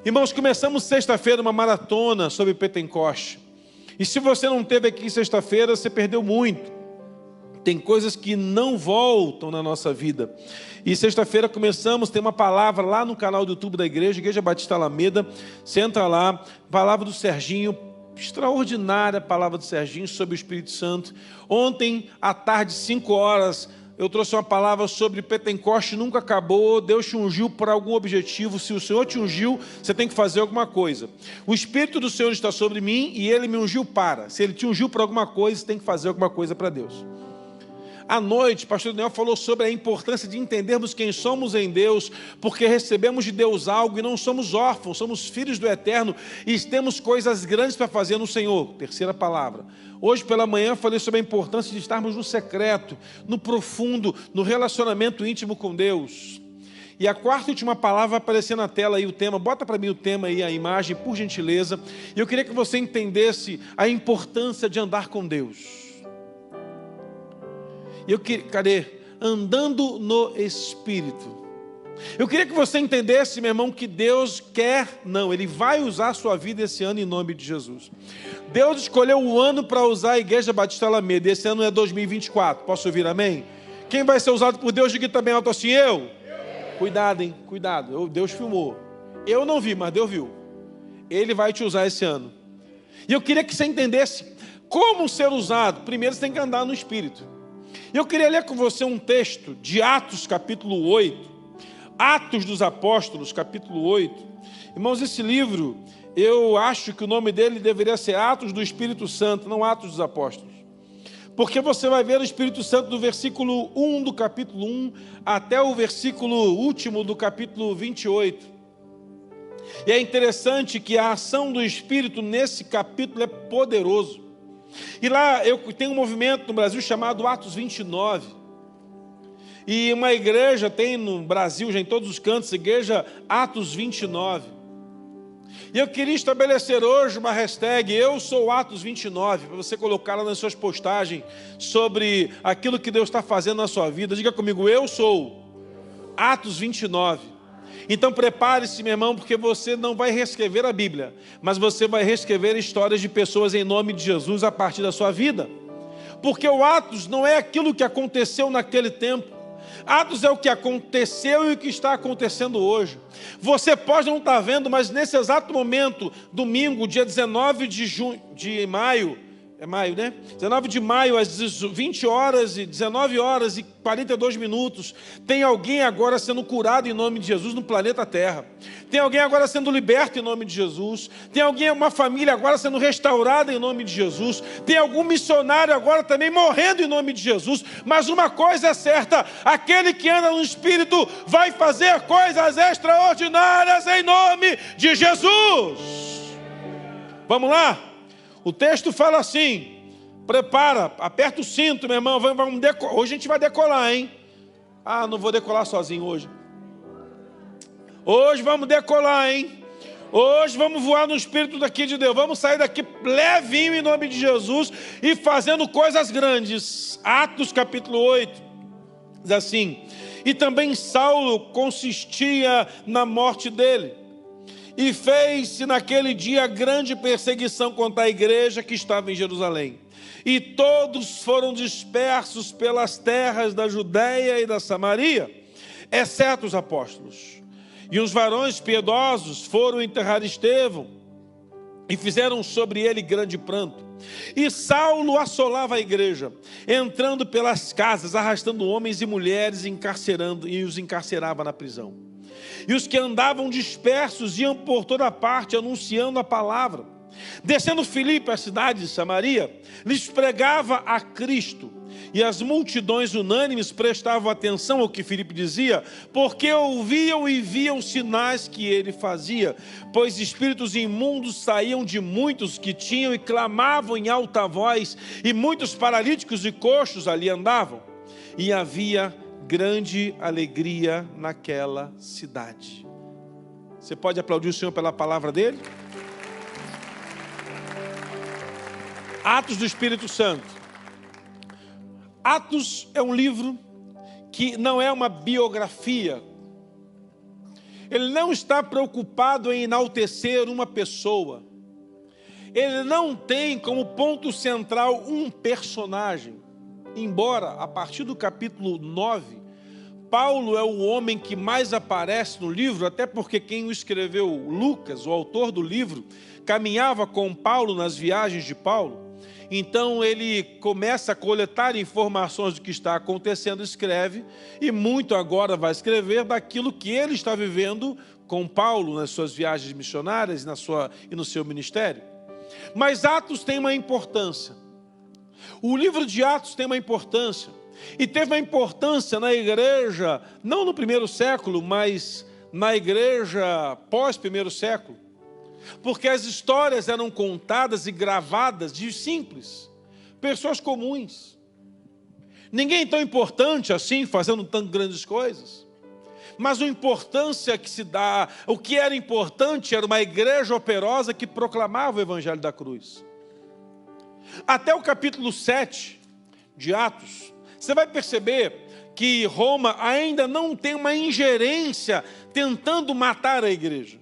Irmãos, começamos sexta-feira uma maratona sobre Pentecoste. E se você não esteve aqui sexta-feira, você perdeu muito. Tem coisas que não voltam na nossa vida. E sexta-feira começamos, tem uma palavra lá no canal do YouTube da igreja, Igreja Batista Alameda. Você entra lá, palavra do Serginho, extraordinária palavra do Serginho sobre o Espírito Santo. Ontem, à tarde, 5 horas, eu trouxe uma palavra sobre Pentecoste, nunca acabou, Deus te ungiu por algum objetivo. Se o Senhor te ungiu, você tem que fazer alguma coisa. O Espírito do Senhor está sobre mim e Ele me ungiu para. Se Ele te ungiu por alguma coisa, você tem que fazer alguma coisa para Deus. À noite, o pastor Daniel falou sobre a importância de entendermos quem somos em Deus, porque recebemos de Deus algo e não somos órfãos, somos filhos do Eterno e temos coisas grandes para fazer no Senhor. Terceira palavra. Hoje pela manhã eu falei sobre a importância de estarmos no secreto, no profundo, no relacionamento íntimo com Deus. E a quarta e última palavra vai aparecer na tela aí o tema. Bota para mim o tema aí, a imagem, por gentileza. E eu queria que você entendesse a importância de andar com Deus. Cadê? Andando no Espírito. Eu queria que você entendesse, meu irmão, que Deus quer, não, Ele vai usar a sua vida esse ano em nome de Jesus. Deus escolheu o ano para usar a Igreja Batista Alameda. Esse ano é 2024. Posso ouvir amém? Quem vai ser usado por Deus, diga também alto assim, eu? Cuidado, hein? Cuidado. Deus filmou. Eu não vi, mas Deus viu. Ele vai te usar esse ano. E eu queria que você entendesse como ser usado. Primeiro você tem que andar no Espírito. Eu queria ler com você um texto de Atos capítulo 8, Atos dos Apóstolos capítulo 8. Irmãos, esse livro, eu acho que o nome dele deveria ser Atos do Espírito Santo, não Atos dos Apóstolos. Porque você vai ver o Espírito Santo do versículo 1 do capítulo 1 até o versículo último do capítulo 28. E é interessante que a ação do Espírito nesse capítulo é poderoso. E lá tem um movimento no Brasil chamado Atos 29. E uma igreja tem no Brasil, já em todos os cantos, igreja Atos 29. E eu queria estabelecer hoje uma hashtag, eu sou Atos 29, para você colocar lá nas suas postagens sobre aquilo que Deus está fazendo na sua vida. Diga comigo, eu sou Atos 29. Então prepare-se, meu irmão, porque você não vai reescrever a Bíblia, mas você vai reescrever histórias de pessoas em nome de Jesus a partir da sua vida. Porque o Atos não é aquilo que aconteceu naquele tempo. Atos é o que aconteceu e o que está acontecendo hoje. Você pode não estar vendo, mas nesse exato momento, domingo, dia 19 de maio, é maio, né? 19 de maio, às 19 horas e 42 minutos, tem alguém agora sendo curado em nome de Jesus no planeta Terra. Tem alguém agora sendo liberto em nome de Jesus. Tem uma família agora sendo restaurada em nome de Jesus. Tem algum missionário agora também morrendo em nome de Jesus. Mas uma coisa é certa, aquele que anda no Espírito vai fazer coisas extraordinárias em nome de Jesus. Vamos lá? O texto fala assim, prepara, aperta o cinto, meu irmão, hoje a gente vai decolar, hein? Ah, não vou decolar sozinho hoje. Hoje vamos decolar, hein? Hoje vamos voar no Espírito daqui de Deus, vamos sair daqui levinho em nome de Jesus e fazendo coisas grandes. Atos capítulo 8, diz assim, e também Saulo consistia na morte dele. E fez-se naquele dia grande perseguição contra a igreja que estava em Jerusalém. E todos foram dispersos pelas terras da Judéia e da Samaria, exceto os apóstolos. E os varões piedosos foram enterrar Estevão e fizeram sobre ele grande pranto. E Saulo assolava a igreja, entrando pelas casas, arrastando homens e mulheres, encarcerando, e os encarcerava na prisão. E os que andavam dispersos iam por toda parte anunciando a palavra. Descendo Filipe à cidade de Samaria, lhes pregava a Cristo. E as multidões unânimes prestavam atenção ao que Filipe dizia, porque ouviam e viam sinais que ele fazia. Pois espíritos imundos saíam de muitos que tinham e clamavam em alta voz, e muitos paralíticos e coxos ali andavam. E havia grande alegria naquela cidade. Você pode aplaudir o Senhor pela palavra dele? Atos do Espírito Santo. Atos é um livro que não é uma biografia. Ele não está preocupado em enaltecer uma pessoa. Ele não tem como ponto central um personagem. Embora, a partir do capítulo 9, Paulo é o homem que mais aparece no livro, até porque quem o escreveu, Lucas, o autor do livro, caminhava com Paulo nas viagens de Paulo. Então ele começa a coletar informações do que está acontecendo, escreve, e muito agora vai escrever daquilo que ele está vivendo com Paulo nas suas viagens missionárias e no seu ministério. Mas Atos tem uma importância. O livro de Atos tem uma importância. E teve uma importância na igreja, não no primeiro século, mas na igreja pós-primeiro século. Porque as histórias eram contadas e gravadas de simples, pessoas comuns. Ninguém tão importante assim, fazendo tão grandes coisas. Mas a importância que se dá, o que era importante era uma igreja operosa que proclamava o evangelho da cruz. Até o capítulo 7 de Atos, você vai perceber que Roma ainda não tem uma ingerência tentando matar a igreja.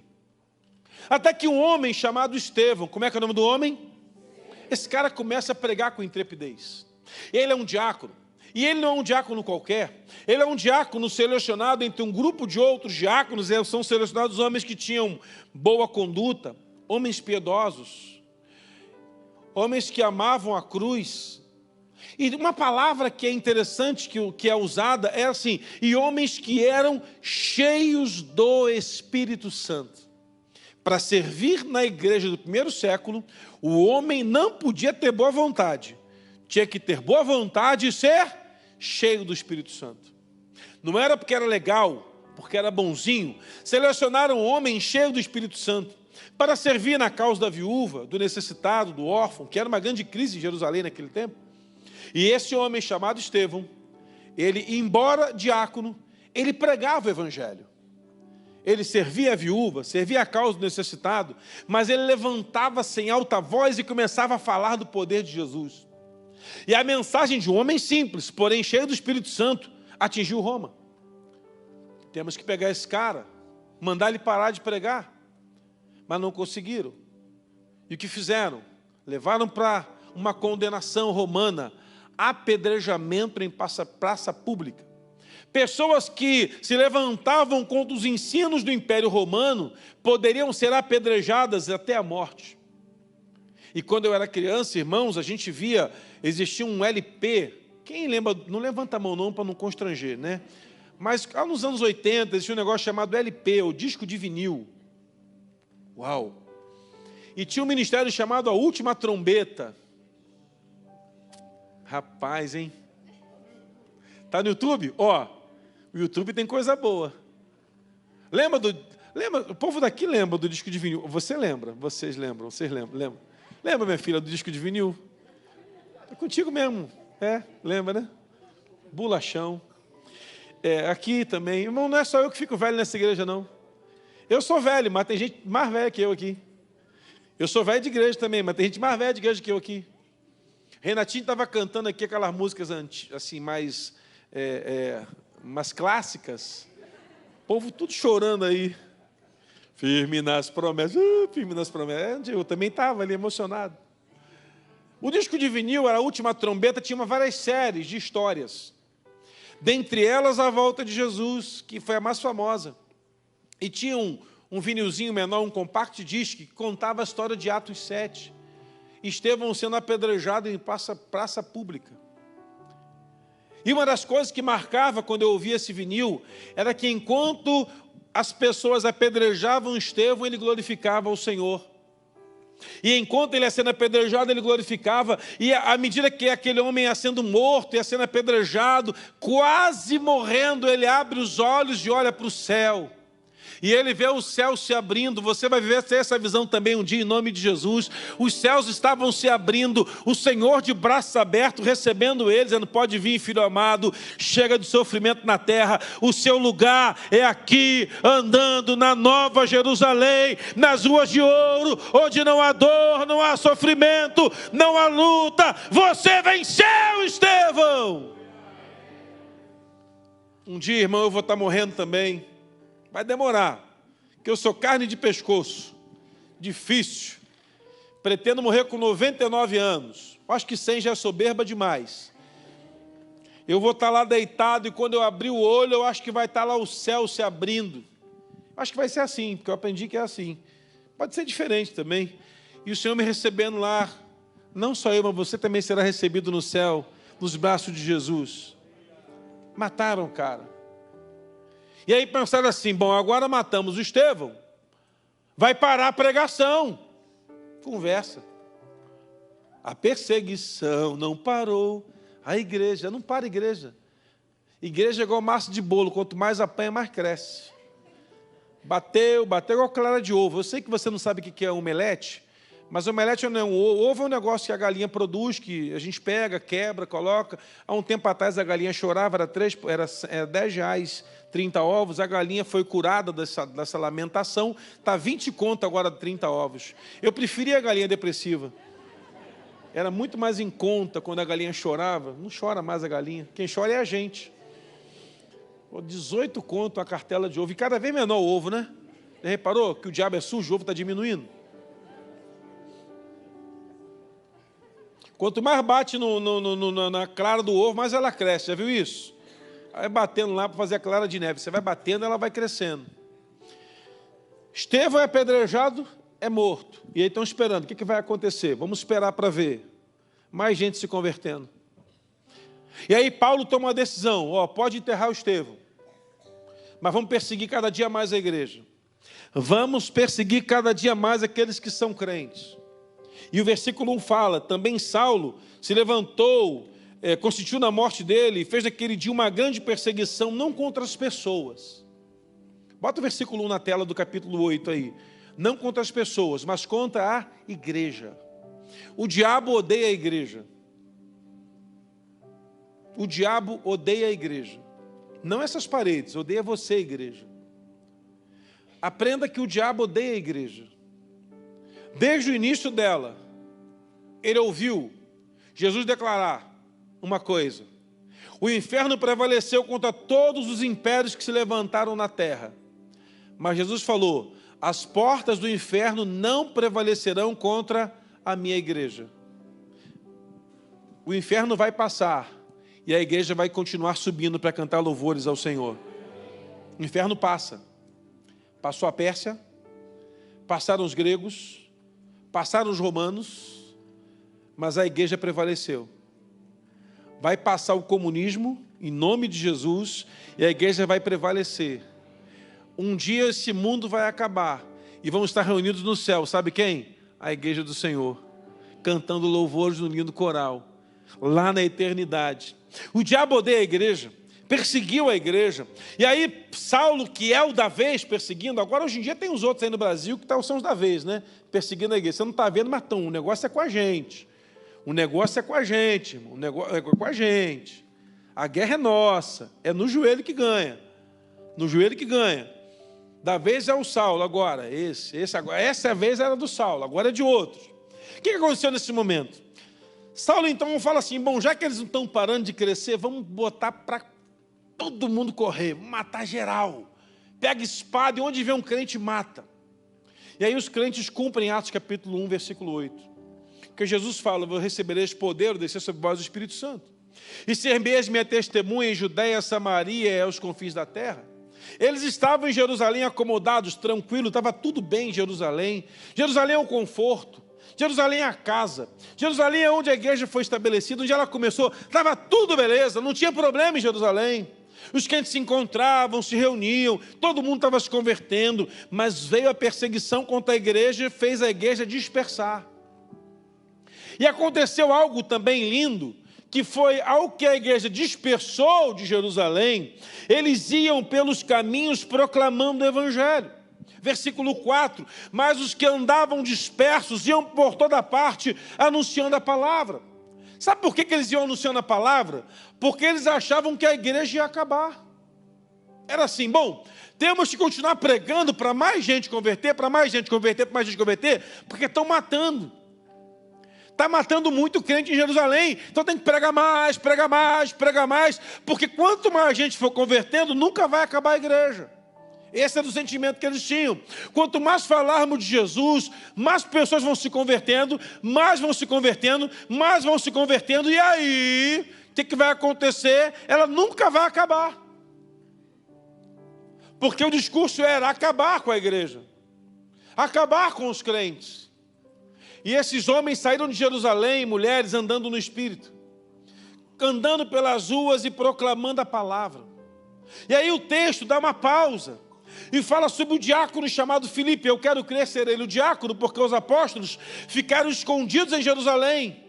Até que um homem chamado Estevão, como é que é o nome do homem? Esse cara começa a pregar com intrepidez. Ele é um diácono. E ele não é um diácono qualquer. Ele é um diácono selecionado entre um grupo de outros diáconos. São selecionados homens que tinham boa conduta, homens piedosos, homens que amavam a cruz. E uma palavra que é interessante, que é usada, é assim: e homens que eram cheios do Espírito Santo. Para servir na igreja do primeiro século, o homem não podia ter boa vontade. Tinha que ter boa vontade e ser cheio do Espírito Santo. Não era porque era legal, porque era bonzinho. Selecionaram um homem cheio do Espírito Santo para servir na causa da viúva, do necessitado, do órfão, que era uma grande crise em Jerusalém naquele tempo. E esse homem chamado Estevão, ele, embora diácono, ele pregava o evangelho. Ele servia a viúva, servia a causa do necessitado, mas ele levantava-se em alta voz e começava a falar do poder de Jesus. E a mensagem de um homem simples, porém cheio do Espírito Santo, atingiu Roma. Temos que pegar esse cara, mandar ele parar de pregar. Mas não conseguiram. E o que fizeram? Levaram para uma condenação romana, apedrejamento em praça pública. Pessoas que se levantavam contra os ensinos do Império Romano poderiam ser apedrejadas até a morte. E quando eu era criança, irmãos, a gente via, existia um LP. Quem lembra? Não levanta a mão não, para não constranger, né? Mas nos anos 80 existia um negócio chamado LP, o disco de vinil. Uau! E tinha um ministério chamado A Última Trombeta. Rapaz, hein? Tá no YouTube? Ó, o YouTube tem coisa boa. Lembra, o povo daqui lembra do disco de vinil. Você lembra? Vocês lembram? Lembram? Lembra, minha filha, do disco de vinil? É contigo mesmo. Lembra, né? Bolachão. Aqui também. Irmão, não é só eu que fico velho nessa igreja, não. Eu sou velho, mas tem gente mais velha que eu aqui. Eu sou velho de igreja também, mas tem gente mais velha de igreja que eu aqui. Renatinho estava cantando aqui aquelas músicas assim, mais clássicas. O povo tudo chorando aí. Firme nas promessas. Firme nas promessas. Eu também estava ali emocionado. O disco de vinil, A Última Trombeta, tinha várias séries de histórias. Dentre elas, A Volta de Jesus, que foi a mais famosa. E tinha um vinilzinho menor, um compact disc, que contava a história de Atos 7. Estevão sendo apedrejado em praça pública. E uma das coisas que marcava quando eu ouvia esse vinil era que enquanto as pessoas apedrejavam Estevão, ele glorificava o Senhor. E enquanto ele ia sendo apedrejado, ele glorificava. E à medida que aquele homem ia sendo morto, ia sendo apedrejado, quase morrendo, ele abre os olhos e olha para o céu. E ele vê o céu se abrindo. Você vai ver essa visão também um dia em nome de Jesus. Os céus estavam se abrindo, o Senhor de braços abertos recebendo eles, dizendo: pode vir, filho amado, chega de sofrimento na terra, o seu lugar é aqui, andando na Nova Jerusalém, nas ruas de ouro, onde não há dor, não há sofrimento, não há luta. Você venceu, Estevão. Um dia, irmão, eu vou estar morrendo também. Vai demorar, que eu sou carne de pescoço, difícil, pretendo morrer com 99 anos, acho que 100 já é soberba demais. Eu vou estar lá deitado e quando eu abrir o olho, eu acho que vai estar lá o céu se abrindo. Acho que vai ser assim, porque eu aprendi que é assim. Pode ser diferente também. E o Senhor me recebendo lá, não só eu, mas você também será recebido no céu, nos braços de Jesus. Mataram o cara. E aí pensaram assim, bom, agora matamos o Estevão, vai parar a pregação. Conversa. A perseguição não parou. A igreja, não para a igreja. Igreja é igual massa de bolo, quanto mais apanha, mais cresce. Bateu igual clara de ovo. Eu sei que você não sabe o que é omelete, mas omelete não é um ovo, ovo é um negócio que a galinha produz, que a gente pega, quebra, coloca. Há um tempo atrás a galinha chorava, era 10 reais, 30 ovos, a galinha foi curada dessa lamentação, está 20 conto agora, 30 ovos. Eu preferia a galinha depressiva. Era muito mais em conta quando a galinha chorava. Não chora mais a galinha. Quem chora é a gente. 18 conto a cartela de ovo. E cada vez menor o ovo, né? Você reparou que o diabo é sujo, o ovo está diminuindo? Quanto mais bate na clara do ovo, mais ela cresce. Já viu isso? Vai batendo lá para fazer a clara de neve. Você vai batendo, ela vai crescendo. Estevão é apedrejado, é morto. E aí estão esperando. O que vai acontecer? Vamos esperar para ver. Mais gente se convertendo. E aí Paulo toma uma decisão. Pode enterrar o Estevão. Mas vamos perseguir cada dia mais a igreja. Vamos perseguir cada dia mais aqueles que são crentes. E o versículo 1 fala, também Saulo se levantou, constituiu na morte dele, e fez naquele dia uma grande perseguição, não contra as pessoas. Bota o versículo 1 na tela do capítulo 8 aí. Não contra as pessoas, mas contra a igreja. O diabo odeia a igreja. O diabo odeia a igreja. Não essas paredes, odeia você, igreja. Aprenda que o diabo odeia a igreja. Desde o início dela, ele ouviu Jesus declarar uma coisa. O inferno prevaleceu contra todos os impérios que se levantaram na terra. Mas Jesus falou, as portas do inferno não prevalecerão contra a minha igreja. O inferno vai passar e a igreja vai continuar subindo para cantar louvores ao Senhor. O inferno passa. Passou a Pérsia, passaram os gregos, passaram os romanos, mas a igreja prevaleceu. Vai passar o comunismo, em nome de Jesus, e a igreja vai prevalecer. Um dia esse mundo vai acabar e vamos estar reunidos no céu. Sabe quem? A igreja do Senhor, cantando louvores no lindo coral, lá na eternidade. O diabo odeia a igreja, perseguiu a igreja. E aí Saulo, que é o da vez, perseguindo, agora hoje em dia tem os outros aí no Brasil que são os da vez, né? Perseguindo a igreja. Você não está vendo, mas o negócio é com a gente. O negócio é com a gente, irmão. O negócio é com a gente. A guerra é nossa, é no joelho que ganha. No joelho que ganha. Da vez é o Saulo, agora, essa vez era do Saulo, agora é de outros. O que aconteceu nesse momento? Saulo então fala assim, bom, já que eles não estão parando de crescer, vamos botar para todo mundo correr, matar geral. Pega espada e onde vê um crente, mata. E aí os crentes cumprem Atos capítulo 1, versículo 8. Porque Jesus fala, vou recebereis poder, descer sobre vós o Espírito Santo. E ser-me-eis minha testemunha em Judeia, Samaria e aos confins da terra. Eles estavam em Jerusalém acomodados, tranquilos, estava tudo bem em Jerusalém. Jerusalém é o conforto, Jerusalém é a casa, Jerusalém é onde a igreja foi estabelecida, onde ela começou, estava tudo beleza, não tinha problema em Jerusalém. Os crentes se encontravam, se reuniam, todo mundo estava se convertendo, mas veio a perseguição contra a igreja e fez a igreja dispersar. E aconteceu algo também lindo, que foi ao que a igreja dispersou de Jerusalém, eles iam pelos caminhos proclamando o evangelho. Versículo 4, mas os que andavam dispersos iam por toda parte anunciando a palavra. Sabe por que eles iam anunciando a palavra? Porque eles achavam que a igreja ia acabar. Era assim, bom, temos que continuar pregando para mais gente converter, para mais gente converter, para mais gente converter, porque estão matando. Está matando muito crente em Jerusalém, então tem que pregar mais, pregar mais, pregar mais, porque quanto mais gente for convertendo, nunca vai acabar a igreja. Esse era o sentimento que eles tinham. Quanto mais falarmos de Jesus, mais pessoas vão se convertendo, mais vão se convertendo, mais vão se convertendo, e aí, o que vai acontecer? Ela nunca vai acabar. Porque o discurso era acabar com a igreja, acabar com os crentes. E esses homens saíram de Jerusalém, mulheres andando no Espírito, andando pelas ruas e proclamando a palavra. E aí o texto dá uma pausa e fala sobre o diácono chamado Filipe. Eu quero crer ser ele o diácono, porque os apóstolos ficaram escondidos em Jerusalém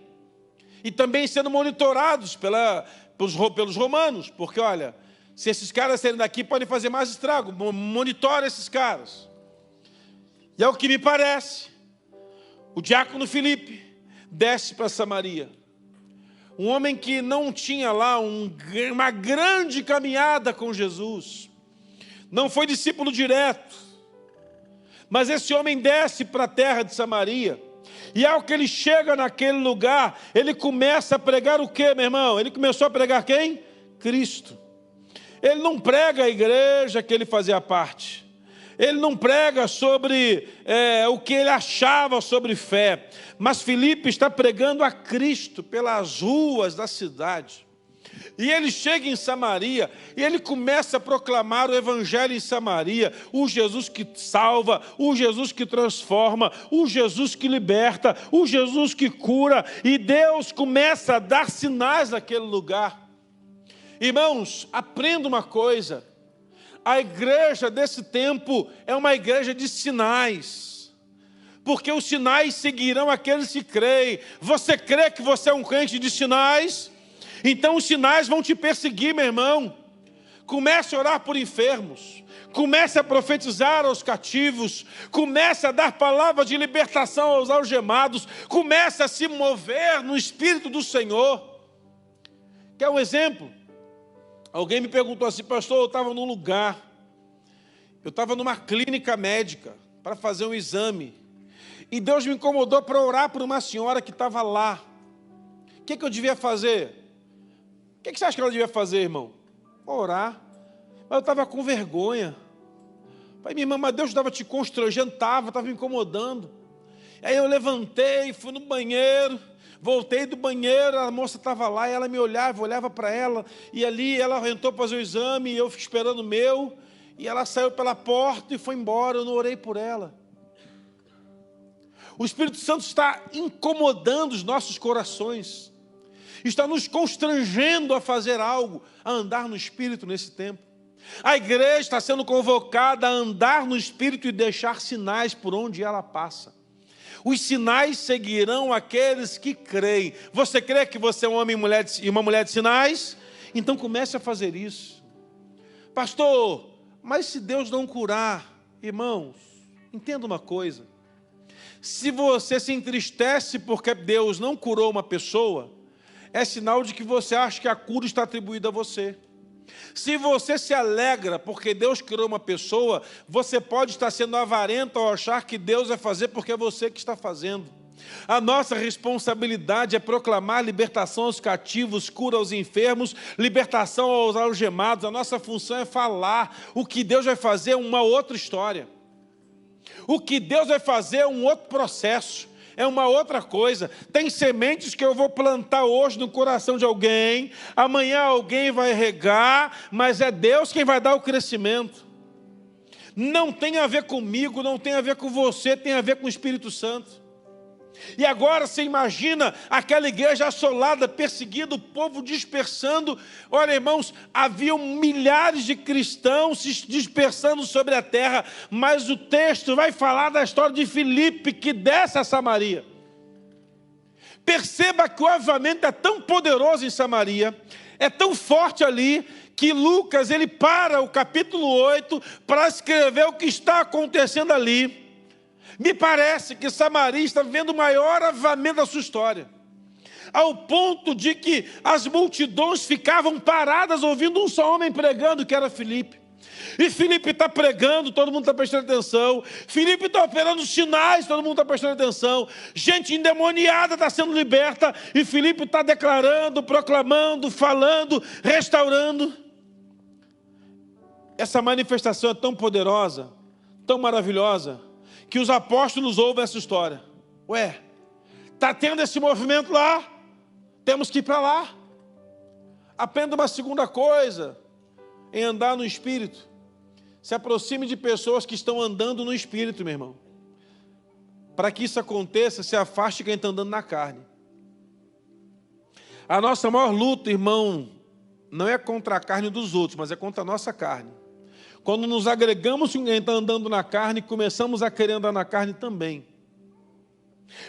e também sendo monitorados pelos romanos, porque olha, se esses caras saírem daqui podem fazer mais estrago, monitora esses caras. E é o que me parece, o diácono Filipe desce para Samaria. Um homem que não tinha lá uma grande caminhada com Jesus. Não foi discípulo direto. Mas esse homem desce para a terra de Samaria. E ao que ele chega naquele lugar, ele começa a pregar o quê, meu irmão? Ele começou a pregar quem? Cristo. Ele não prega a igreja que ele fazia parte. Ele não prega sobre o que ele achava sobre fé. Mas Filipe está pregando a Cristo pelas ruas da cidade. E ele chega em Samaria e ele começa a proclamar o evangelho em Samaria. O Jesus que salva, o Jesus que transforma, o Jesus que liberta, o Jesus que cura. E Deus começa a dar sinais naquele lugar. Irmãos, aprenda uma coisa. A igreja desse tempo é uma igreja de sinais, porque os sinais seguirão aqueles que creem. Você crê que você é um crente de sinais? Então os sinais vão te perseguir, meu irmão. Comece a orar por enfermos, comece a profetizar aos cativos, comece a dar palavras de libertação aos algemados, comece a se mover no Espírito do Senhor. Quer um exemplo? Alguém me perguntou assim: pastor, eu estava num lugar, eu estava numa clínica médica para fazer um exame, e Deus me incomodou para orar por uma senhora que estava lá. O que eu devia fazer? O que você acha que ela devia fazer, irmão? Orar. Mas eu estava com vergonha. Falei: minha irmã, mas Deus estava te constrangendo, estava me incomodando. Aí eu levantei, fui no banheiro. Voltei do banheiro, a moça estava lá, e ela me olhava, eu olhava para ela, e ali ela entrou para fazer o exame, e eu fiquei esperando o meu, e ela saiu pela porta e foi embora, eu não orei por ela. O Espírito Santo está incomodando os nossos corações, está nos constrangendo a fazer algo, a andar no Espírito nesse tempo. A igreja está sendo convocada a andar no Espírito e deixar sinais por onde ela passa. Os sinais seguirão aqueles que creem. Você crê que você é um homem e uma mulher de sinais? Então comece a fazer isso. Pastor, mas se Deus não curar? Irmãos, entenda uma coisa. Se você se entristece porque Deus não curou uma pessoa, é sinal de que você acha que a cura está atribuída a você. Se você se alegra porque Deus criou uma pessoa, você pode estar sendo avarento ao achar que Deus vai fazer porque é você que está fazendo. A nossa responsabilidade é proclamar libertação aos cativos, cura aos enfermos, libertação aos algemados. A nossa função é falar. O que Deus vai fazer é uma outra história. O que Deus vai fazer é um outro processo. É uma outra coisa. Tem sementes que eu vou plantar hoje no coração de alguém, amanhã alguém vai regar, mas é Deus quem vai dar o crescimento. Não tem a ver comigo, não tem a ver com você, tem a ver com o Espírito Santo. E agora você imagina aquela igreja assolada, perseguida, o povo dispersando. Olha, irmãos, haviam milhares de cristãos se dispersando sobre a terra, mas o texto vai falar da história de Filipe, que desce a Samaria. Perceba que o avivamento é tão poderoso em Samaria, é tão forte ali, que Lucas ele para o capítulo 8 para escrever o que está acontecendo ali. Me parece que Samaria está vivendo o maior avivamento da sua história, ao ponto de que as multidões ficavam paradas ouvindo um só homem pregando, que era Filipe. E Filipe está pregando, todo mundo está prestando atenção. Filipe está operando sinais, todo mundo está prestando atenção. Gente endemoniada está sendo liberta, e Filipe está declarando, proclamando, falando, restaurando. essa manifestação é tão poderosa, tão maravilhosa, que os apóstolos ouvem essa história. Ué, está tendo esse movimento lá, temos que ir para lá. Aprenda uma segunda coisa em andar no Espírito. Se aproxime de pessoas que estão andando no Espírito, meu irmão. Para que isso aconteça, se afaste de quem está andando na carne. A nossa maior luta, irmão, não é contra a carne dos outros, mas é contra a nossa carne. Quando nos agregamos com quem está andando na carne, começamos a querer andar na carne também.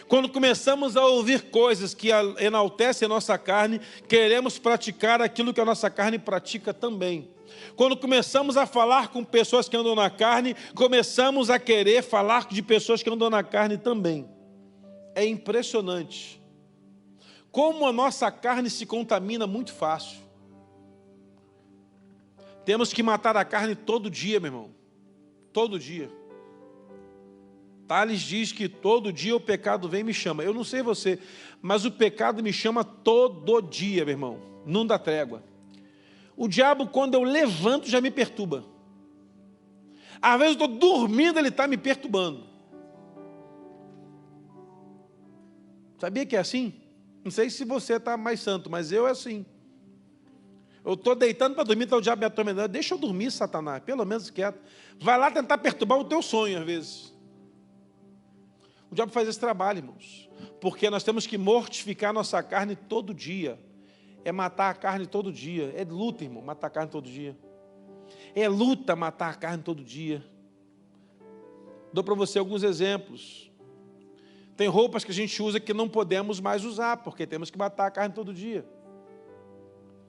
Quando começamos a ouvir coisas que enaltecem a nossa carne, queremos praticar aquilo que a nossa carne pratica também. Quando começamos a falar com pessoas que andam na carne, começamos a querer falar de pessoas que andam na carne também. É impressionante como a nossa carne se contamina muito fácil. Temos que matar a carne todo dia, meu irmão. Todo dia. Tales diz que todo dia o pecado vem e me chama. Eu não sei você, mas o pecado me chama todo dia, meu irmão. Não dá trégua. O diabo, quando eu levanto, já me perturba. Às vezes eu estou dormindo, ele está me perturbando. Sabia que é assim? Não sei se você está mais santo, mas eu é assim. Eu estou deitando para dormir, está o diabo me atormentando. Deixa eu dormir, Satanás, pelo menos quieto. Vai lá tentar perturbar o teu sonho, às vezes. O diabo faz esse trabalho, irmãos. Porque nós temos que mortificar nossa carne todo dia. É matar a carne todo dia. É luta, irmão, matar a carne todo dia. É luta matar a carne todo dia. Dou para você alguns exemplos. Tem roupas que a gente usa que não podemos mais usar, porque temos que matar a carne todo dia.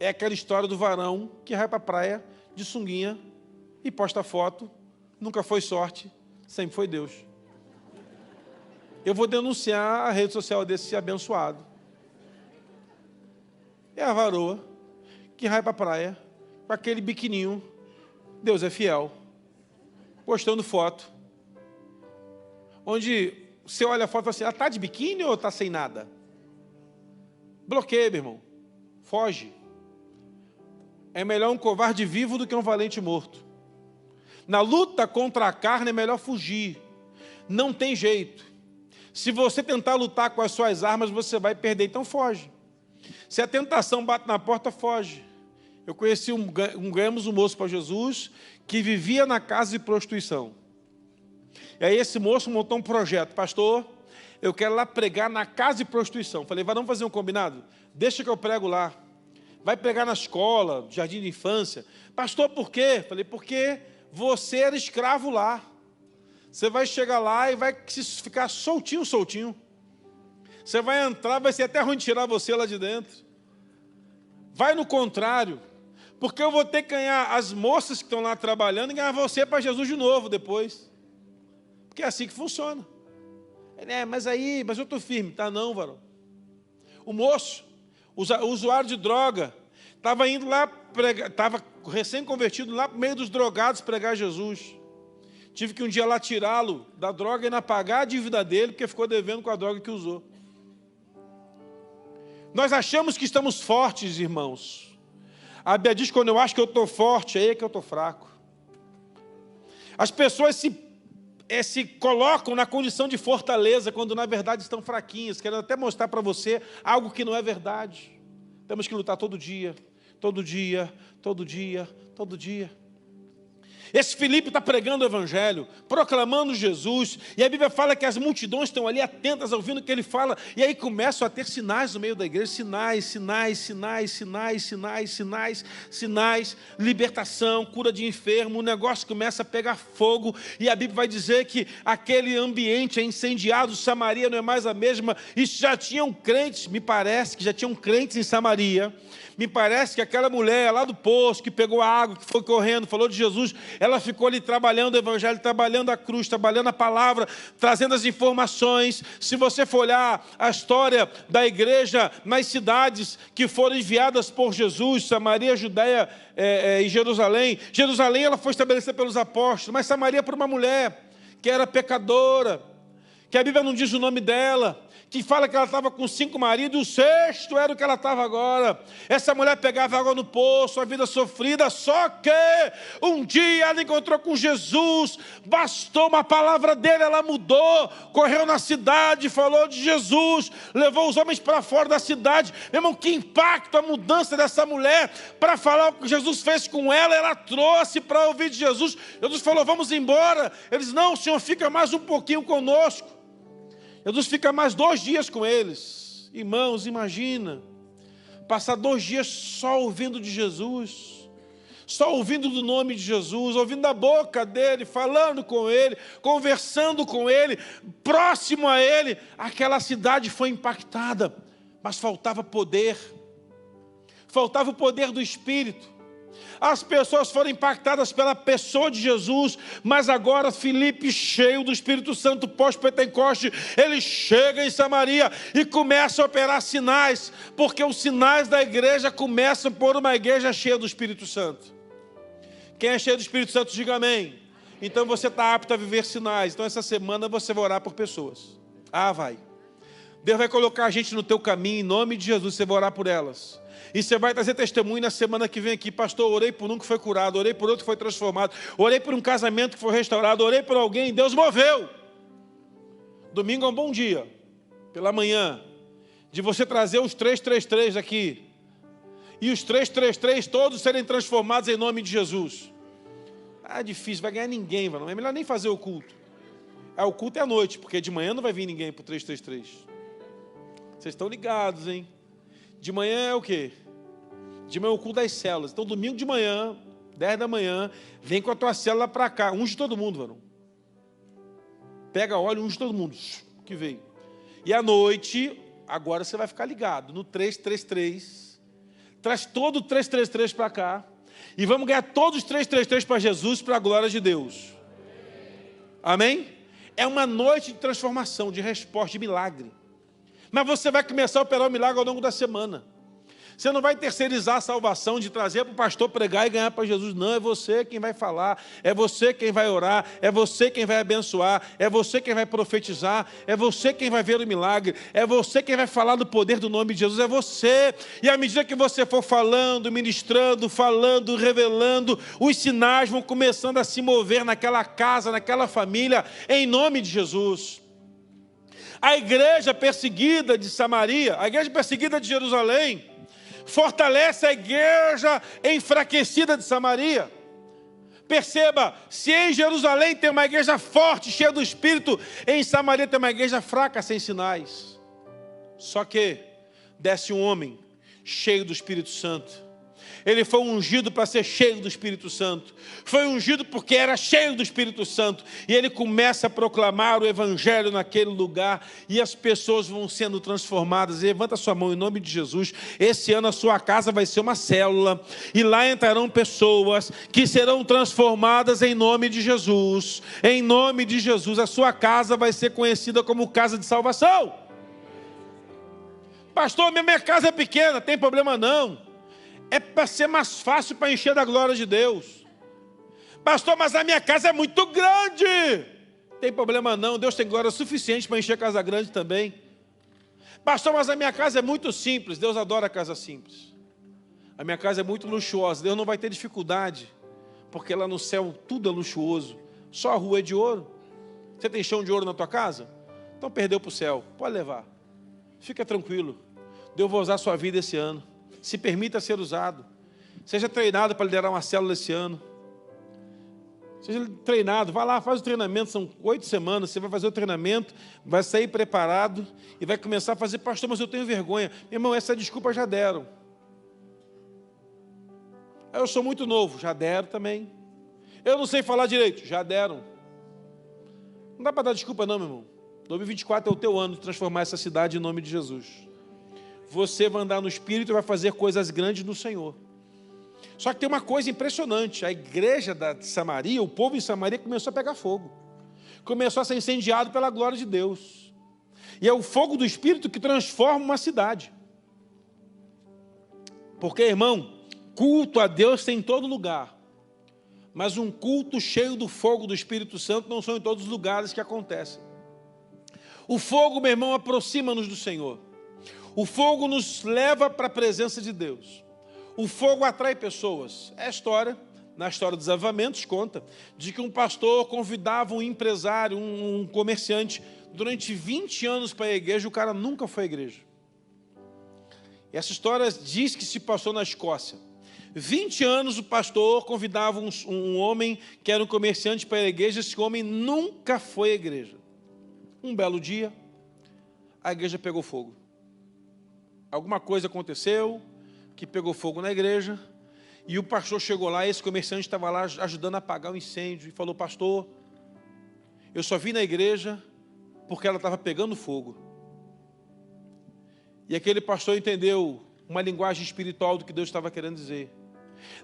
É aquela história do varão que vai para a praia de sunguinha e posta foto. Nunca foi sorte, sempre foi Deus. Eu vou denunciar a rede social desse abençoado. É a varoa que vai para a praia com aquele biquininho. Deus é fiel. Postando foto. Onde você olha a foto e fala assim, ela está de biquíni ou está sem nada? Bloqueia, meu irmão. Foge. É melhor um covarde vivo do que um valente morto. Na luta contra a carne é melhor fugir. Não tem jeito. Se você tentar lutar com as suas armas, você vai perder, então foge. Se a tentação bate na porta, foge. Eu conheci ganhamos um moço para Jesus que vivia na casa de prostituição. E aí esse moço montou um projeto. Pastor, eu quero lá pregar na casa de prostituição. Falei, vamos fazer um combinado? Deixa que eu prego lá. Vai pregar na escola, jardim de infância. Pastor, por quê? Falei, porque você era escravo lá. Você vai chegar lá e vai ficar soltinho. Você vai entrar, vai ser até ruim tirar você lá de dentro. Vai no contrário. Porque eu vou ter que ganhar as moças que estão lá trabalhando e ganhar você para Jesus de novo depois. Porque é assim que funciona. Mas eu estou firme. Tá não, varão. O moço, o usuário de droga, estava indo lá, estava recém-convertido lá no meio dos drogados pregar Jesus. Tive que um dia lá tirá-lo da droga e ainda pagar a dívida dele, porque ficou devendo com a droga que usou. Nós achamos que estamos fortes, irmãos. A Bíblia diz que quando eu acho que eu estou forte, aí é que eu estou fraco. As pessoas se colocam na condição de fortaleza, quando na verdade estão fraquinhas, querendo até mostrar para você algo que não é verdade. Temos que lutar todo dia. Esse Filipe está pregando o Evangelho, proclamando Jesus, e a Bíblia fala que as multidões estão ali atentas, ouvindo o que ele fala, e aí começam a ter sinais no meio da igreja, sinais, libertação, cura de enfermo, o negócio começa a pegar fogo, e a Bíblia vai dizer que aquele ambiente é incendiado, Samaria não é mais a mesma, e já tinham crentes, me parece que já tinham crentes em Samaria. Me parece que aquela mulher lá do poço, que pegou a água, que foi correndo, falou de Jesus, ela ficou ali trabalhando o Evangelho, trabalhando a cruz, trabalhando a palavra, trazendo as informações. Se você for olhar a história da igreja nas cidades que foram enviadas por Jesus, Samaria, Judeia e Jerusalém. Jerusalém ela foi estabelecida pelos apóstolos, mas Samaria por uma mulher que era pecadora, que a Bíblia não diz o nome dela, que fala que ela estava com 5 maridos, o 6º era o que ela estava agora. Essa mulher pegava água no poço, a vida sofrida, só que um dia ela encontrou com Jesus, bastou uma palavra dele, ela mudou, correu na cidade, falou de Jesus, levou os homens para fora da cidade. Meu irmão, que impacto a mudança dessa mulher, para falar o que Jesus fez com ela, ela trouxe para ouvir de Jesus. Jesus falou, vamos embora. Eles, não, o Senhor fica mais um pouquinho conosco. Jesus fica mais 2 dias com eles. Irmãos, imagina, passar 2 dias só ouvindo de Jesus, só ouvindo do nome de Jesus, ouvindo da boca dele, falando com ele, conversando com ele, próximo a ele. Aquela cidade foi impactada, mas faltava poder, faltava o poder do Espírito. As pessoas foram impactadas pela pessoa de Jesus, mas agora Filipe, cheio do Espírito Santo pós-Pentecoste, ele chega em Samaria e começa a operar sinais, porque os sinais da igreja começam por uma igreja cheia do Espírito Santo. Quem é cheio do Espírito Santo, diga amém. Então você está apto a viver sinais. Então essa semana você vai orar por pessoas. Vai. Deus vai colocar a gente no teu caminho, em nome de Jesus, você vai orar por elas. E você vai trazer testemunho na semana que vem aqui. Pastor, orei por um que foi curado, orei por outro que foi transformado, orei por um casamento que foi restaurado, orei por alguém, Deus moveu. Domingo é um bom dia, pela manhã, de você trazer os 333 aqui. E os 333 todos serem transformados em nome de Jesus. É difícil, vai ganhar ninguém, mano. É melhor nem fazer o culto. O culto é à noite, porque de manhã não vai vir ninguém para o 333. Vocês estão ligados, hein? De manhã é o quê? De manhã é o culto das células. Então, domingo de manhã, 10 da manhã, vem com a tua célula para cá. Unge todo mundo, varão. Pega óleo, unge todo mundo. Que veio. E à noite, agora você vai ficar ligado no 333. Traz todo o 333 para cá. E vamos ganhar todos os 333 para Jesus, para a glória de Deus. Amém? É uma noite de transformação, de resposta, de milagre. Mas você vai começar a operar o milagre ao longo da semana. Você não vai terceirizar a salvação de trazer para o pastor pregar e ganhar para Jesus. Não, é você quem vai falar, é você quem vai orar, é você quem vai abençoar, é você quem vai profetizar, é você quem vai ver o milagre, é você quem vai falar do poder do nome de Jesus, é você. E à medida que você for falando, ministrando, falando, revelando, os sinais vão começando a se mover naquela casa, naquela família, em nome de Jesus. A igreja perseguida de Samaria, a igreja perseguida de Jerusalém, fortalece a igreja enfraquecida de Samaria. Perceba, se em Jerusalém tem uma igreja forte, cheia do Espírito, em Samaria tem uma igreja fraca, sem sinais. Só que desce um homem cheio do Espírito Santo. Ele foi ungido para ser cheio do Espírito Santo. Foi ungido porque era cheio do Espírito Santo. E ele começa a proclamar o Evangelho naquele lugar. E as pessoas vão sendo transformadas. Levanta sua mão em nome de Jesus. Esse ano a sua casa vai ser uma célula. E lá entrarão pessoas que serão transformadas em nome de Jesus. Em nome de Jesus. A sua casa vai ser conhecida como casa de salvação. Pastor, minha casa é pequena. Tem problema não. É para ser mais fácil para encher da glória de Deus. Pastor, mas a minha casa é muito grande. Tem problema não, Deus tem glória suficiente para encher a casa grande também. Pastor, mas a minha casa é muito simples. Deus adora a casa simples. A minha casa é muito luxuosa. Deus não vai ter dificuldade, porque lá no céu tudo é luxuoso. Só a rua é de ouro. Você tem chão de ouro na tua casa? Então perdeu para o céu, pode levar. Fica tranquilo, Deus vai usar a sua vida esse ano. Se permita ser usado. Seja treinado para liderar uma célula esse ano. Seja treinado, vá lá, faz o treinamento, são 8 semanas, você vai fazer o treinamento, vai sair preparado e vai começar a fazer, pastor, mas eu tenho vergonha. Meu irmão, essa desculpa já deram. Eu sou muito novo, já deram também. Eu não sei falar direito, já deram. Não dá para dar desculpa não, meu irmão. 2024 é o teu ano de transformar essa cidade em nome de Jesus. Você vai andar no Espírito e vai fazer coisas grandes no Senhor. Só que tem uma coisa impressionante. A igreja de Samaria, o povo em Samaria começou a pegar fogo. Começou a ser incendiado pela glória de Deus. E é o fogo do Espírito que transforma uma cidade. Porque, irmão, culto a Deus tem em todo lugar. Mas um culto cheio do fogo do Espírito Santo não são em todos os lugares que acontecem. O fogo, meu irmão, aproxima-nos do Senhor. O fogo nos leva para a presença de Deus. O fogo atrai pessoas. É a história, na história dos avivamentos, conta, de que um pastor convidava um empresário, um comerciante, durante 20 anos para a igreja, o cara nunca foi à igreja. E essa história diz que se passou na Escócia. 20 anos o pastor convidava um homem que era um comerciante para a igreja, esse homem nunca foi à igreja. Um belo dia, a igreja pegou fogo. Alguma coisa aconteceu que pegou fogo na igreja, e o pastor chegou lá, e esse comerciante estava lá ajudando a apagar o incêndio, e falou: pastor, eu só vim na igreja porque ela estava pegando fogo. E aquele pastor entendeu uma linguagem espiritual do que Deus estava querendo dizer.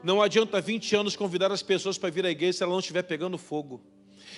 Não adianta 20 anos convidar as pessoas para vir à igreja se ela não estiver pegando fogo.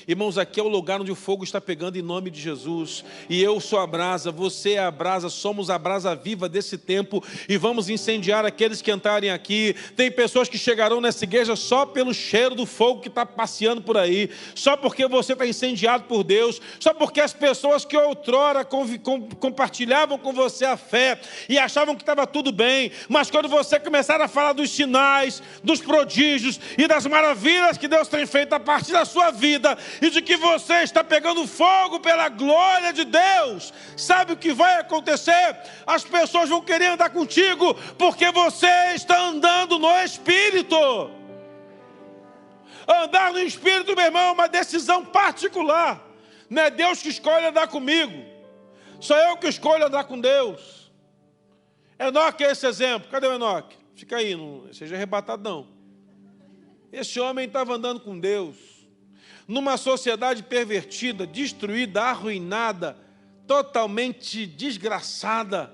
Irmãos, aqui é o lugar onde o fogo está pegando em nome de Jesus. E eu sou a brasa, você é a brasa, somos a brasa viva desse tempo. E vamos incendiar aqueles que entrarem aqui. Tem pessoas que chegarão nessa igreja só pelo cheiro do fogo que está passeando por aí. Só porque você está incendiado por Deus. Só porque as pessoas que outrora compartilhavam com você a fé e achavam que estava tudo bem. Mas quando você começar a falar dos sinais, dos prodígios e das maravilhas que Deus tem feito a partir da sua vida, e de que você está pegando fogo pela glória de Deus, sabe o que vai acontecer? As pessoas vão querer andar contigo, porque você está andando no Espírito. Andar no Espírito, meu irmão, é uma decisão particular. Não é Deus que escolhe andar comigo, sou eu que escolho andar com Deus. Enoque é esse exemplo. Cadê o Enoque? Fica aí, não seja arrebatado não. Esse homem estava andando com Deus. Numa sociedade pervertida, destruída, arruinada, totalmente desgraçada,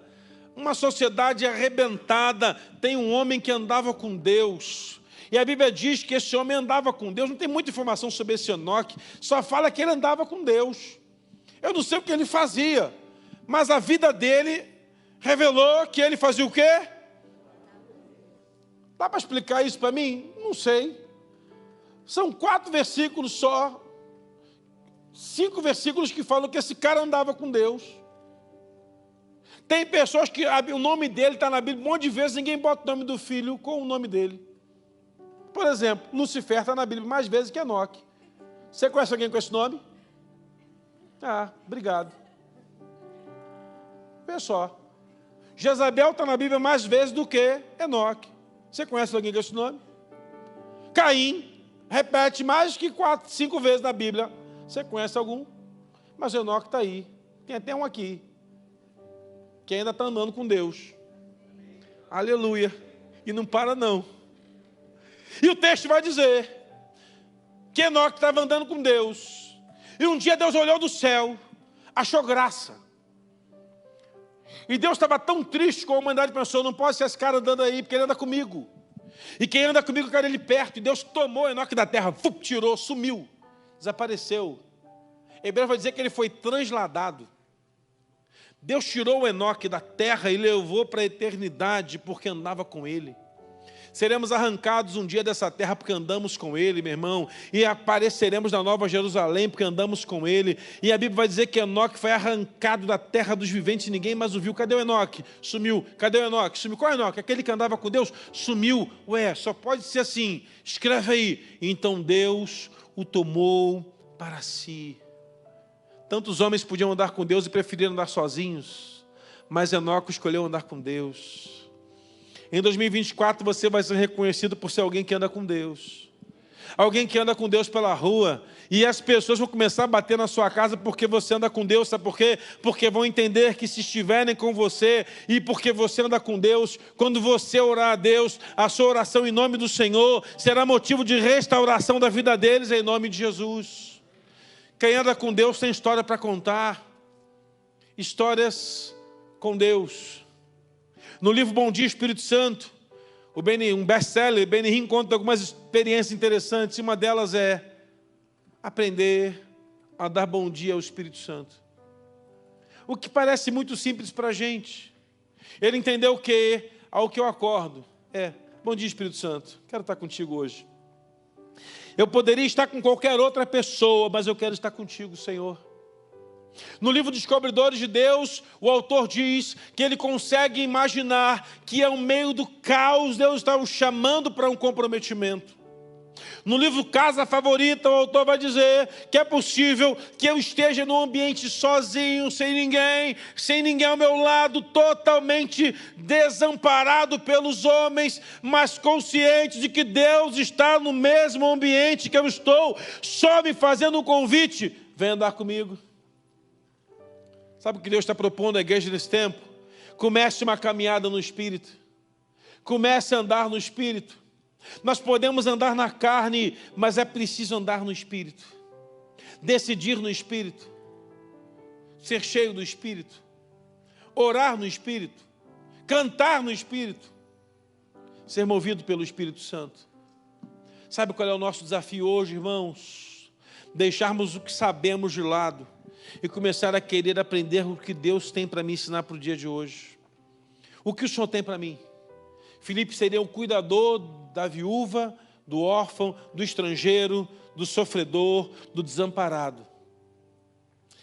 uma sociedade arrebentada, tem um homem que andava com Deus. E a Bíblia diz que esse homem andava com Deus. Não tem muita informação sobre esse Enoque, só fala que ele andava com Deus. Eu não sei o que ele fazia, mas a vida dele revelou que ele fazia o quê? Dá para explicar isso para mim? Não sei. São 4 versículos só, 5 versículos que falam que esse cara andava com Deus. Tem pessoas que o nome dele está na Bíblia, um monte de vezes ninguém bota o nome do filho com o nome dele. Por exemplo, Lucifer está na Bíblia mais vezes que Enoque. Você conhece alguém com esse nome? Ah, obrigado. Vê só. Jezabel está na Bíblia mais vezes do que Enoque. Você conhece alguém com esse nome? Caim repete mais que 4, 5 vezes na Bíblia. Você conhece algum? Mas Enoque está aí. Tem até um aqui, que ainda está andando com Deus. Aleluia. E não para não. E o texto vai dizer que Enoque estava andando com Deus. E um dia Deus olhou do céu, achou graça. E Deus estava tão triste com a humanidade, pensou: não pode ser esse cara andando aí, porque ele anda comigo. E quem anda comigo, eu quero ele perto. E Deus tomou Enoque da terra, tirou, sumiu, desapareceu. Hebreus vai dizer que ele foi transladado. Deus tirou o Enoque da terra e levou para a eternidade, porque andava com ele. Seremos arrancados um dia dessa terra porque andamos com ele, meu irmão. E apareceremos na Nova Jerusalém porque andamos com ele. E a Bíblia vai dizer que Enoque foi arrancado da terra dos viventes e ninguém mais o viu. Cadê o Enoque? Sumiu. Cadê o Enoque? Sumiu. Qual é o Enoque? Aquele que andava com Deus? Sumiu. Ué, só pode ser assim. Escreve aí. Então Deus o tomou para si. Tantos homens podiam andar com Deus e preferiram andar sozinhos. Mas Enoque escolheu andar com Deus. Em 2024 você vai ser reconhecido por ser alguém que anda com Deus. Alguém que anda com Deus pela rua. E as pessoas vão começar a bater na sua casa porque você anda com Deus. Sabe por quê? Porque vão entender que se estiverem com você e porque você anda com Deus, quando você orar a Deus, a sua oração em nome do Senhor será motivo de restauração da vida deles em nome de Jesus. Quem anda com Deus tem história para contar. Histórias com Deus. No livro Bom Dia, Espírito Santo, um best-seller, Benny conta algumas experiências interessantes. Uma delas é aprender a dar bom dia ao Espírito Santo. O que parece muito simples para a gente. Ele entendeu que, ao que eu acordo, bom dia, Espírito Santo, quero estar contigo hoje. Eu poderia estar com qualquer outra pessoa, mas eu quero estar contigo, Senhor. No livro Descobridores de Deus, o autor diz que ele consegue imaginar que ao meio do caos, Deus está o chamando para um comprometimento. No livro Casa Favorita, o autor vai dizer que é possível que eu esteja num ambiente sozinho, sem ninguém ao meu lado, totalmente desamparado pelos homens, mas consciente de que Deus está no mesmo ambiente que eu estou, só me fazendo um convite: vem andar comigo. Sabe o que Deus está propondo à igreja nesse tempo? Comece uma caminhada no Espírito. Comece a andar no Espírito. Nós podemos andar na carne, mas é preciso andar no Espírito. Decidir no Espírito. Ser cheio do Espírito. Orar no Espírito. Cantar no Espírito. Ser movido pelo Espírito Santo. Sabe qual é o nosso desafio hoje, irmãos? Deixarmos o que sabemos de lado e começar a querer aprender o que Deus tem para me ensinar para o dia de hoje. O que o Senhor tem para mim? Filipe seria o cuidador da viúva, do órfão, do estrangeiro, do sofredor, do desamparado.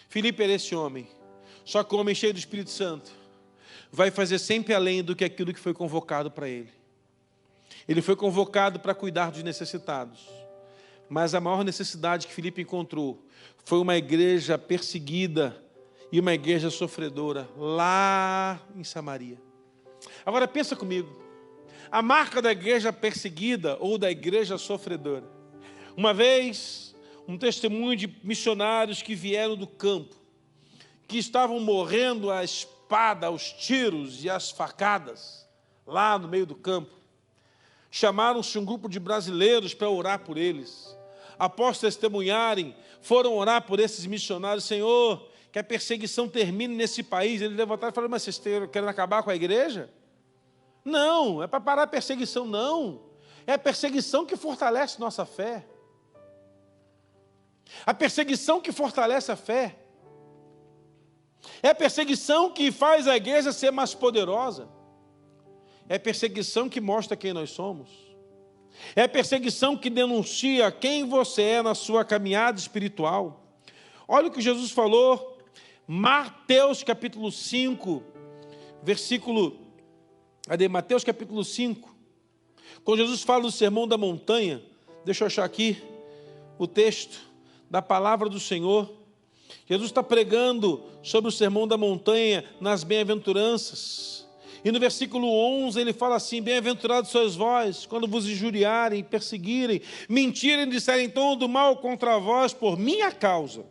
Filipe era esse homem. Só que o homem cheio do Espírito Santo vai fazer sempre além do que aquilo que foi convocado para ele. Ele foi convocado para cuidar dos necessitados. Mas a maior necessidade que Filipe encontrou foi uma igreja perseguida e uma igreja sofredora lá em Samaria. Agora pensa comigo. A marca da igreja perseguida ou da igreja sofredora. Uma vez, um testemunho de missionários que vieram do campo, que estavam morrendo à espada, aos tiros e às facadas, lá no meio do campo. Chamaram-se um grupo de brasileiros para orar por eles. Após testemunharem, foram orar por esses missionários. Senhor, que a perseguição termine nesse país. Eles levantaram e falaram: mas vocês querem acabar com a igreja? Não, é para parar a perseguição, não. É a perseguição que fortalece nossa fé. A perseguição que fortalece a fé. É a perseguição que faz a igreja ser mais poderosa. É a perseguição que mostra quem nós somos. É a perseguição que denuncia quem você é na sua caminhada espiritual. Olha o que Jesus falou, Mateus capítulo 5, Mateus capítulo 5, quando Jesus fala do sermão da montanha. Deixa eu achar aqui o texto da palavra do Senhor. Jesus está pregando sobre o sermão da montanha nas bem-aventuranças. E no versículo 11 ele fala assim: bem-aventurados sois vós, quando vos injuriarem, perseguirem, mentirem, disserem todo mal contra vós por minha causa.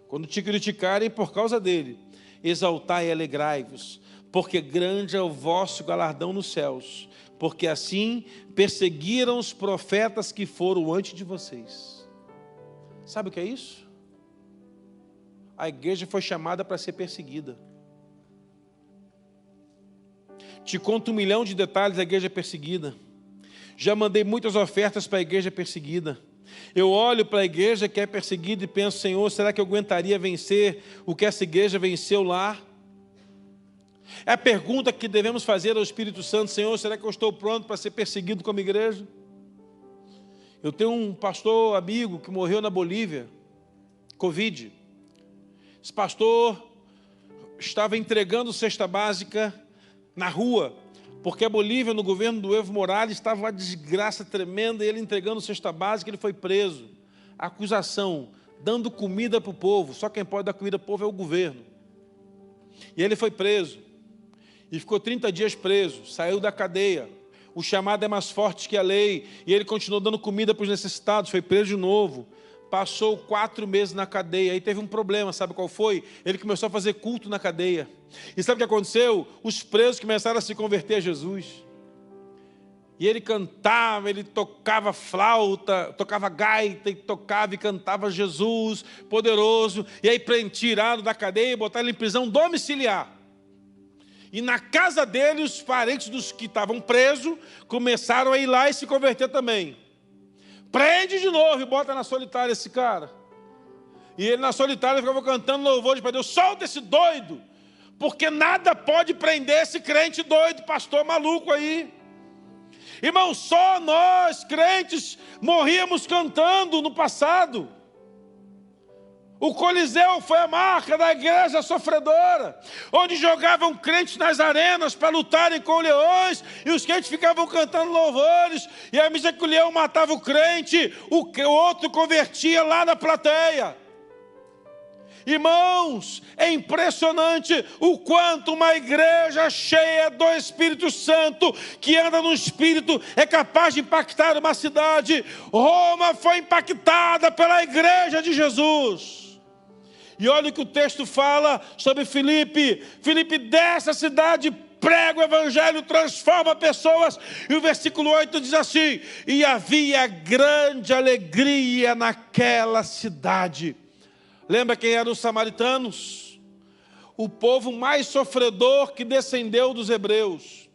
Quando te criticarem por causa dele, exaltai e alegrai-vos, porque grande é o vosso galardão nos céus, porque assim perseguiram os profetas que foram antes de vocês. Sabe o que é isso? A igreja foi chamada para ser perseguida. Te conto 1 milhão de detalhes da igreja perseguida. Já mandei muitas ofertas para a igreja perseguida. Eu olho para a igreja que é perseguida e penso: Senhor, será que eu aguentaria vencer o que essa igreja venceu lá? É a pergunta que devemos fazer ao Espírito Santo: Senhor, será que eu estou pronto para ser perseguido como igreja? Eu tenho um pastor amigo que morreu na Bolívia, Covid. Esse pastor estava entregando cesta básica na rua, porque a Bolívia, no governo do Evo Morales, estava uma desgraça tremenda, e ele entregando cesta básica, ele foi preso. Acusação: dando comida para o povo. Só quem pode dar comida para o povo é o governo. E ele foi preso, e ficou 30 dias preso, saiu da cadeia. O chamado é mais forte que a lei, e ele continuou dando comida para os necessitados, foi preso de novo. Passou 4 meses na cadeia, aí teve um problema, sabe qual foi? Ele começou a fazer culto na cadeia. E sabe o que aconteceu? Os presos começaram a se converter a Jesus. E ele cantava, ele tocava flauta, tocava gaita, e tocava e cantava Jesus poderoso. E aí tiraram da cadeia e botaram ele em prisão domiciliar. E na casa dele, os parentes dos que estavam presos começaram a ir lá e se converter também. Prende de novo e bota na solitária esse cara. E ele na solitária ficava cantando louvores para Deus: solta esse doido, porque nada pode prender esse crente doido, pastor maluco aí. Irmão, só nós, crentes, morríamos cantando no passado. O Coliseu foi a marca da igreja sofredora, onde jogavam crentes nas arenas para lutarem com leões, e os crentes ficavam cantando louvores, e à medida que o leão matava o crente, o outro convertia lá na plateia. Irmãos, é impressionante o quanto uma igreja cheia do Espírito Santo, que anda no Espírito, é capaz de impactar uma cidade. Roma foi impactada pela igreja de Jesus. E olha o que o texto fala sobre Filipe. Filipe desce a cidade, prega o evangelho, transforma pessoas. E o versículo 8 diz assim: e havia grande alegria naquela cidade. Lembra quem eram os samaritanos? O povo mais sofredor que descendeu dos hebreus.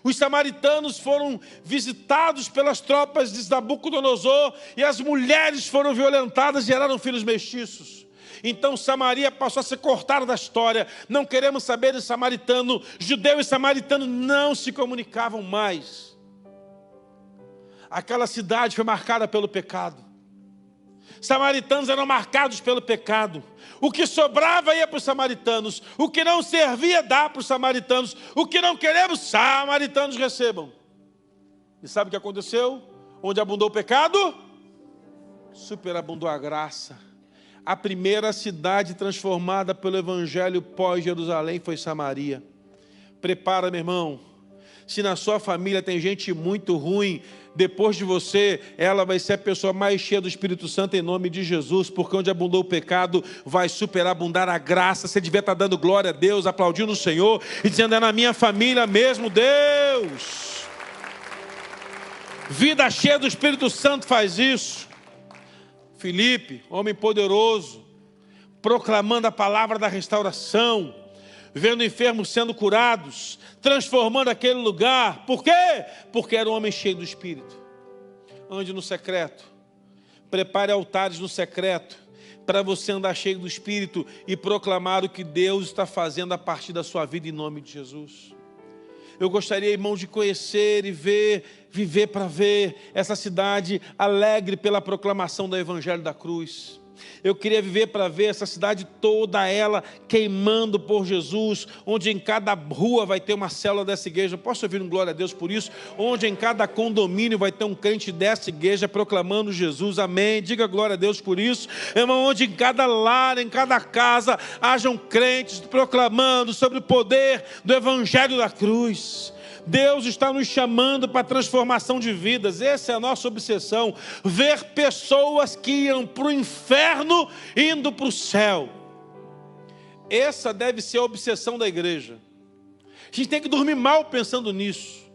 Os samaritanos foram visitados pelas tropas de Nabucodonosor, e as mulheres foram violentadas e geraram filhos mestiços. Então Samaria passou a ser cortada da história. Não queremos saber de samaritano. Judeu e samaritano não se comunicavam mais. Aquela cidade foi marcada pelo pecado. Samaritanos eram marcados pelo pecado. O que sobrava ia para os samaritanos. O que não servia dá para os samaritanos. O que não queremos, samaritanos recebam. E sabe o que aconteceu? Onde abundou o pecado, superabundou a graça. A primeira cidade transformada pelo evangelho pós-Jerusalém foi Samaria. Prepara, meu irmão. Se na sua família tem gente muito ruim, depois de você, ela vai ser a pessoa mais cheia do Espírito Santo em nome de Jesus, porque onde abundou o pecado, vai superabundar a graça. Você devia estar dando glória a Deus, aplaudindo o Senhor e dizendo: é na minha família mesmo, Deus. Vida cheia do Espírito Santo faz isso. Filipe, homem poderoso, proclamando a palavra da restauração, vendo enfermos sendo curados, transformando aquele lugar. Por quê? Porque era um homem cheio do Espírito. Ande no secreto. Prepare altares no secreto, para você andar cheio do Espírito e proclamar o que Deus está fazendo a partir da sua vida em nome de Jesus. Eu gostaria, irmão, de conhecer e ver, viver para ver essa cidade alegre pela proclamação do Evangelho da cruz. Eu queria viver para ver essa cidade toda ela queimando por Jesus, onde em cada rua vai ter uma célula dessa igreja. Posso ouvir um glória a Deus por isso? Onde em cada condomínio vai ter um crente dessa igreja proclamando Jesus, amém. Diga glória a Deus por isso, irmão. Onde em cada lar, em cada casa hajam crentes proclamando sobre o poder do Evangelho da cruz. Deus está nos chamando para a transformação de vidas. Essa é a nossa obsessão. Ver pessoas que iam para o inferno indo para o céu. Essa deve ser a obsessão da igreja. A gente tem que dormir mal pensando nisso.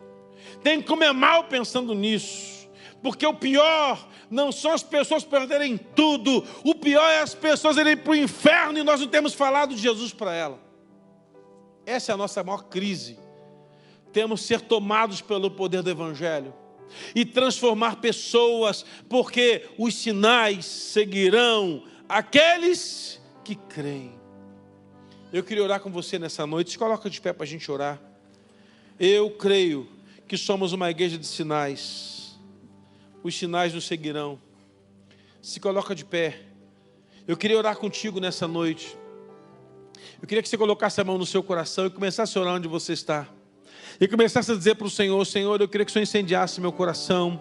Tem que comer mal pensando nisso. Porque o pior não são as pessoas perderem tudo. O pior é as pessoas irem para o inferno e nós não temos falado de Jesus para ela. Essa é a nossa maior crise. Temos que ser tomados pelo poder do Evangelho e transformar pessoas, porque os sinais seguirão aqueles que creem. Eu queria orar com você nessa noite. Se coloca de pé para a gente orar. Eu creio que somos uma igreja de sinais. Os sinais nos seguirão. Se coloca de pé. Eu queria orar contigo nessa noite. Eu queria que você colocasse a mão no seu coração e começasse a orar onde você está. E começasse a dizer para o Senhor: Senhor, eu queria que o Senhor incendiasse meu coração,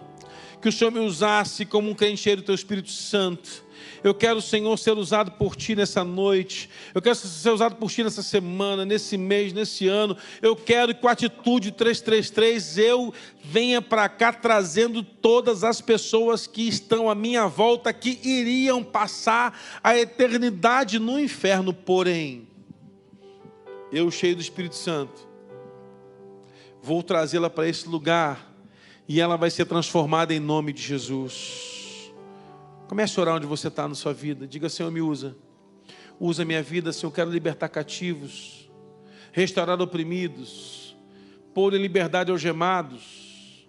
que o Senhor me usasse como um crente cheio do Teu Espírito Santo. Eu quero, Senhor, ser usado por Ti nessa noite. Eu quero ser usado por Ti nessa semana, nesse mês, nesse ano. Eu quero que com a atitude 333 eu venha para cá trazendo todas as pessoas que estão à minha volta, que iriam passar a eternidade no inferno. Porém, eu, cheio do Espírito Santo, vou trazê-la para esse lugar e ela vai ser transformada em nome de Jesus. Comece a orar onde você está na sua vida. Diga: Senhor, me usa. Usa a minha vida, Senhor. Eu quero libertar cativos, restaurar oprimidos, pôr em liberdade algemados.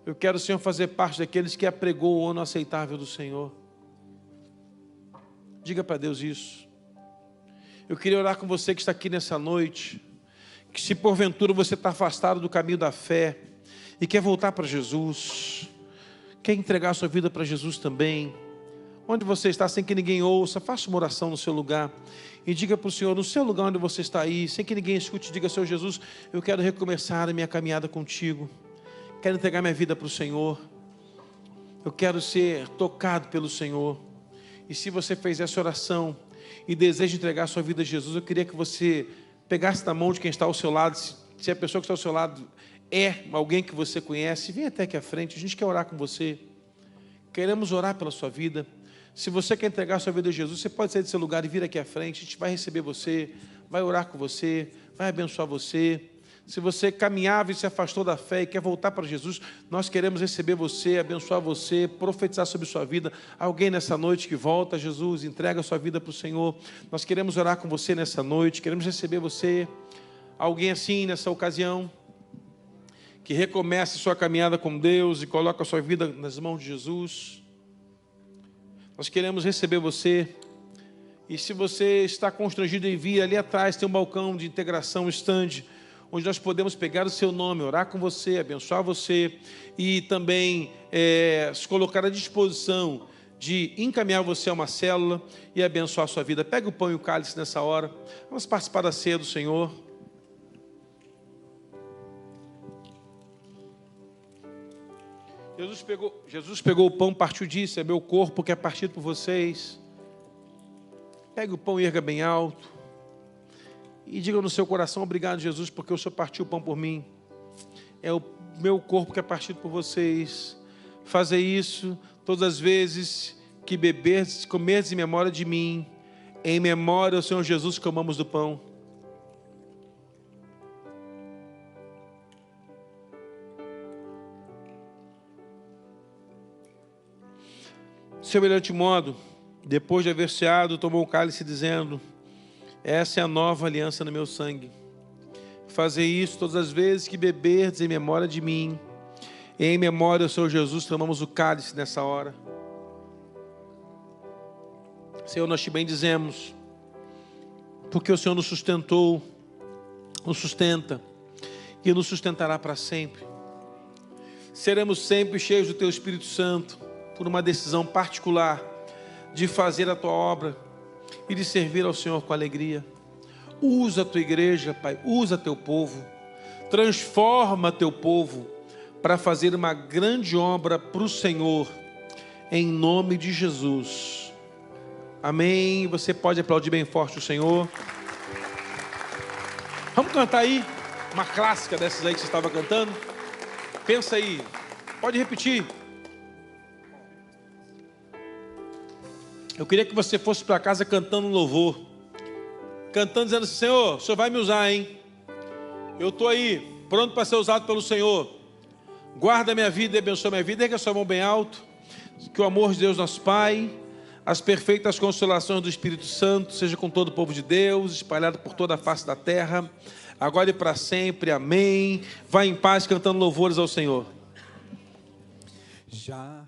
Eu quero, Senhor, fazer parte daqueles que apregou o ano aceitável do Senhor. Diga para Deus isso. Eu queria orar com você que está aqui nessa noite, que se porventura você está afastado do caminho da fé e quer voltar para Jesus, quer entregar a sua vida para Jesus também. Onde você está, sem que ninguém ouça, faça uma oração no seu lugar e diga para o Senhor, no seu lugar onde você está aí, sem que ninguém escute, diga: Senhor Jesus, eu quero recomeçar a minha caminhada contigo, quero entregar minha vida para o Senhor, eu quero ser tocado pelo Senhor. E se você fez essa oração e deseja entregar a sua vida a Jesus, eu queria que você pegasse na mão de quem está ao seu lado. Se a pessoa que está ao seu lado é alguém que você conhece, vem até aqui à frente, a gente quer orar com você. Queremos orar pela sua vida. Se você quer entregar a sua vida a Jesus, você pode sair do seu lugar e vir aqui à frente, a gente vai receber você, vai orar com você, vai abençoar você. Se você caminhava e se afastou da fé e quer voltar para Jesus, nós queremos receber você, abençoar você, profetizar sobre sua vida. Alguém nessa noite que volta a Jesus, entrega a sua vida para o Senhor. Nós queremos orar com você nessa noite, queremos receber você. Alguém assim nessa ocasião, que recomeça a sua caminhada com Deus e coloca a sua vida nas mãos de Jesus. Nós queremos receber você. E se você está constrangido em vir, ali atrás tem um balcão de integração, um stand, onde nós podemos pegar o seu nome, orar com você, abençoar você e também se colocar à disposição de encaminhar você a uma célula e abençoar a sua vida. Pega o pão e o cálice nessa hora. Vamos participar da ceia do Senhor. Jesus pegou o pão, partiu disso, é meu corpo que é partido por vocês. Pegue o pão e erga bem alto. E diga no seu coração: obrigado, Jesus, porque o Senhor partiu o pão por mim. É o meu corpo que é partido por vocês. Fazer isso todas as vezes que beberdes, comerdes em memória de mim. Em memória ao Senhor Jesus, que amamos do pão. Semelhante modo, depois de haver ceado, tomou o cálice, dizendo: essa é a nova aliança no meu sangue. Fazei isso todas as vezes que beberdes em memória de mim. Em memória ao Senhor Jesus, tomamos o cálice nessa hora. Senhor, nós te bendizemos, porque o Senhor nos sustentou, nos sustenta e nos sustentará para sempre. Seremos sempre cheios do Teu Espírito Santo, por uma decisão particular de fazer a Tua obra e de servir ao Senhor com alegria. Usa a Tua igreja, Pai, usa Teu povo, transforma Teu povo para fazer uma grande obra para o Senhor, em nome de Jesus. Amém. Você pode aplaudir bem forte o Senhor. Vamos cantar aí uma clássica dessas aí que você estava cantando. Pensa aí, pode repetir. Eu queria que você fosse para casa cantando um louvor, cantando, dizendo assim: Senhor, o Senhor vai me usar, hein? Eu estou aí, pronto para ser usado pelo Senhor. Guarda a minha vida e abençoa a minha vida. Erga a sua mão bem alto. Que o amor de Deus nosso Pai, as perfeitas consolações do Espírito Santo seja com todo o povo de Deus, espalhado por toda a face da terra, agora e para sempre. Amém. Vai em paz cantando louvores ao Senhor. Já